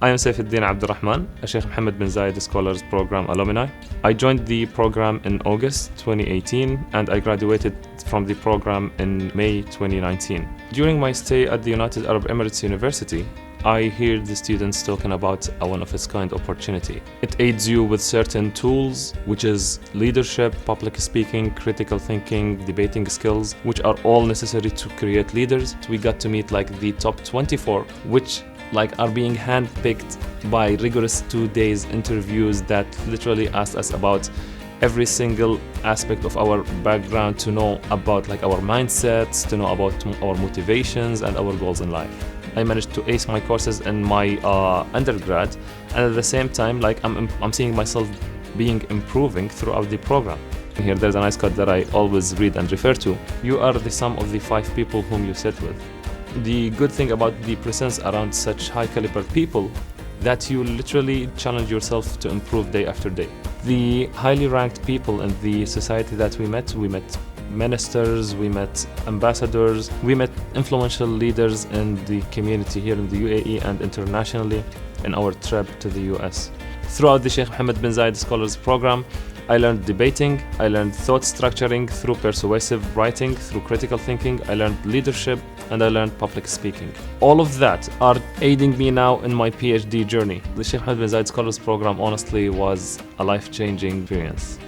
I am Saifeldeen Alrhman, a Sheikh Mohamed bin Zayed Scholars Program alumni. I joined the program in August 2018 and I graduated from the program in May 2019. During my stay at the United Arab Emirates University, I hear the students talking about a one-of-its-kind opportunity. It aids you with certain tools, which is leadership, public speaking, critical thinking, debating skills, which are all necessary to create leaders. We got to meet the top 24, which are being handpicked by rigorous 2 days interviews that literally asked us about every single aspect of our background, to know about our mindsets, to know about our motivations and our goals in life. I managed to ace my courses in my undergrad, and at the same time I'm seeing myself improving throughout the program. Here there's a nice quote that I always read and refer to. You are the sum of the 5 people whom you sit with. The good thing about the presence around such high caliber people, that you literally challenge yourself to improve day after day. The highly ranked people in the society that we met ministers, we met ambassadors, we met influential leaders in the community here in the UAE and internationally in our trip to the US. Throughout the Sheikh Mohamed bin Zayed Scholars Program, I learned debating, I learned thought structuring through persuasive writing, through critical thinking, I learned leadership, and I learned public speaking. All of that are aiding me now in my PhD journey. The Sheikh Mohamed bin Zayed Scholars Program honestly was a life-changing experience.